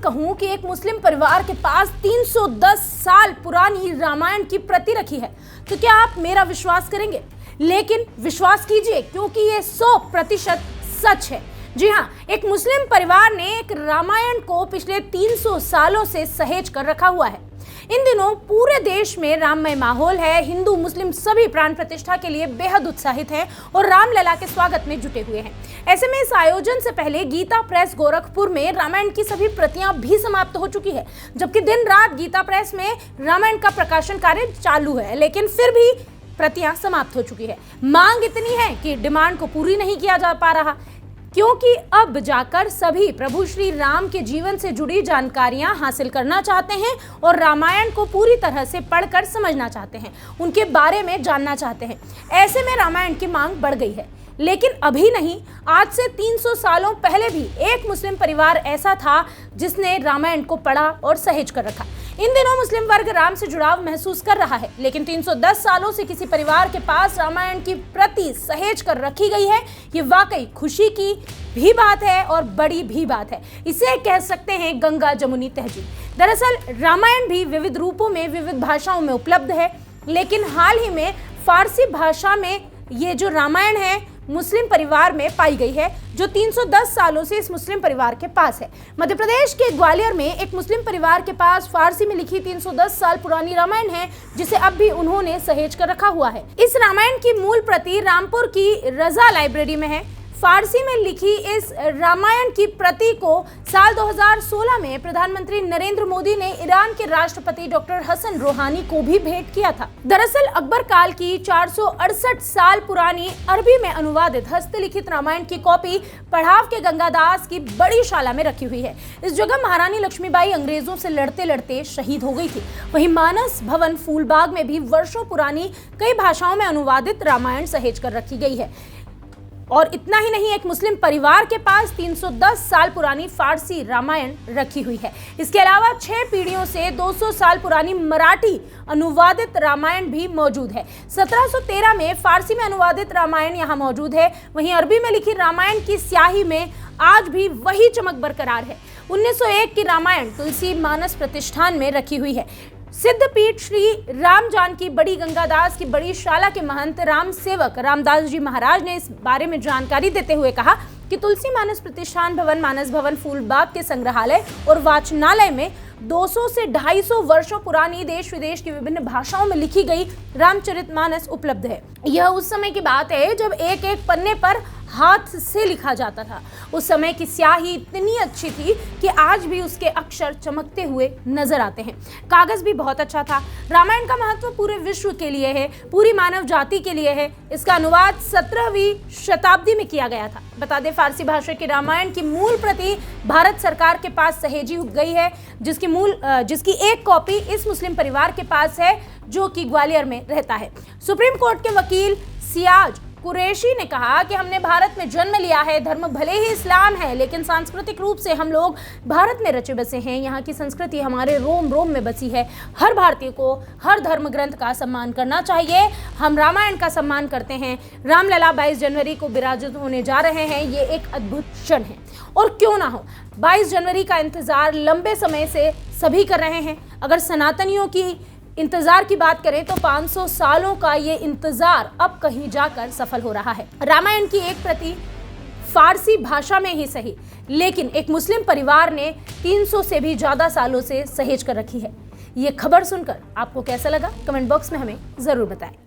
कहूं कि एक मुस्लिम परिवार के पास 310 साल पुरानी रामायण की प्रति रखी है तो क्या आप मेरा विश्वास करेंगे? लेकिन विश्वास कीजिए, क्योंकि ये 100% सच है। जी हाँ, एक मुस्लिम परिवार ने एक रामायण को पिछले 300 सालों से सहेज कर रखा हुआ है। इन दिनों पूरे देश में राममय माहौल है। हिंदू मुस्लिम सभी प्राण प्रतिष्ठा के लिए बेहद उत्साहित हैं और रामलला के स्वागत में जुटे हुए हैं। ऐसे में इस आयोजन से पहले गीता प्रेस गोरखपुर में रामायण की सभी प्रतियां भी समाप्त हो चुकी है, जबकि दिन रात गीता प्रेस में रामायण का प्रकाशन कार्य चालू है, लेकिन फिर भी प्रतियां समाप्त हो चुकी है। मांग इतनी है कि डिमांड को पूरी नहीं किया जा पा रहा, क्योंकि अब जाकर सभी प्रभु श्री राम के जीवन से जुड़ी जानकारियां हासिल करना चाहते हैं और रामायण को पूरी तरह से पढ़कर समझना चाहते हैं, उनके बारे में जानना चाहते हैं। ऐसे में रामायण की मांग बढ़ गई है। लेकिन अभी नहीं, आज से 300 सालों पहले भी एक मुस्लिम परिवार ऐसा था जिसने रामायण को पढ़ा और सहेज कर रखा। इन दिनों मुस्लिम वर्ग राम से जुड़ाव महसूस कर रहा है, लेकिन 310 सालों से किसी परिवार के पास रामायण की प्रति सहेज कर रखी गई है, ये वाकई खुशी की भी बात है और बड़ी भी बात है। इसे कह सकते हैं गंगा जमुनी तहजीब। दरअसल रामायण भी विविध रूपों में विविध भाषाओं में उपलब्ध है, लेकिन हाल ही में फारसी भाषा में ये जो रामायण है मुस्लिम परिवार में पाई गई है, जो 310 सालों से इस मुस्लिम परिवार के पास है। मध्य प्रदेश के ग्वालियर में एक मुस्लिम परिवार के पास फारसी में लिखी 310 साल पुरानी रामायण है, जिसे अब भी उन्होंने सहेज कर रखा हुआ है। इस रामायण की मूल प्रति रामपुर की रजा लाइब्रेरी में है। फारसी में लिखी इस रामायण की प्रति को साल 2016 में प्रधानमंत्री नरेंद्र मोदी ने ईरान के राष्ट्रपति डॉक्टर हसन रोहानी को भी भेंट किया था। दरअसल अकबर काल की 468 साल पुरानी अरबी में अनुवादित हस्तलिखित रामायण की कॉपी पढ़ाव के गंगादास की बड़ी शाला में रखी हुई है। इस जगह महारानी लक्ष्मीबाई अंग्रेजों से लड़ते लड़ते शहीद हो गई थी। वहीं मानस भवन फूलबाग में भी वर्षों पुरानी कई भाषाओं में अनुवादित रामायण सहेज कर रखी गई है। और इतना ही नहीं, एक मुस्लिम परिवार के पास 310 साल पुरानी फारसी रामायण रखी हुई है। इसके अलावा 6 पीढ़ियों से 200 साल पुरानी मराठी अनुवादित रामायण भी मौजूद है। 1713 में फारसी में अनुवादित रामायण यहाँ मौजूद है। वहीं अरबी में लिखी रामायण की स्याही में आज भी वही चमक बरकरार है। 1901 की रामायण तुलसी मानस प्रतिष्ठान में रखी हुई है। सिद्धपीठ श्री राम जानकी बड़ी गंगादास की बड़ी शाला के महंत राम सेवक रामदास जी महाराज ने इस बारे में जानकारी देते हुए कहा कि तुलसी मानस प्रतिष्ठान भवन मानस भवन फूलबाग के संग्रहालय और वाचनालय में 200 से 250 वर्षों पुरानी देश विदेश की विभिन्न भाषाओं में लिखी गई रामचरितमानस उपलब्ध है। यह उस समय की बात है जब एक एक पन्ने पर हाथ से लिखा जाता था। उस समय की स्याही इतनी अच्छी थी कि आज भी उसके अक्षर चमकते हुए नजर आते हैं। कागज भी बहुत अच्छा था। रामायण का महत्व पूरे विश्व के लिए है, पूरी मानव जाति के लिए है। इसका अनुवाद 17वीं शताब्दी में किया गया था। बता दें, फारसी भाषा की रामायण की मूल प्रति भारत सरकार के पास सहेजी गई है, जिसकी एक कॉपी इस मुस्लिम परिवार के पास है, जो कि ग्वालियर में रहता है। सुप्रीम कोर्ट के वकील सियाज कुरैशी ने कहा कि हमने भारत में जन्म लिया है, धर्म भले ही इस्लाम है, लेकिन सांस्कृतिक रूप से हम लोग भारत में रचे बसे हैं। यहाँ की संस्कृति हमारे रोम रोम में बसी है। हर भारतीय को हर धर्म ग्रंथ का सम्मान करना चाहिए। हम रामायण का सम्मान करते हैं। रामलला 22 जनवरी को विराजित होने जा रहे हैं। ये एक अद्भुत क्षण है, और क्यों ना हो, 22 जनवरी का इंतजार लंबे समय से सभी कर रहे हैं। अगर सनातनियों की इंतजार की बात करें तो 500 सालों का ये इंतजार अब कहीं जाकर सफल हो रहा है। रामायण की एक प्रति फारसी भाषा में ही सही, लेकिन एक मुस्लिम परिवार ने 300 से भी ज्यादा सालों से सहेज कर रखी है। ये खबर सुनकर आपको कैसा लगा? कमेंट बॉक्स में हमें जरूर बताएं।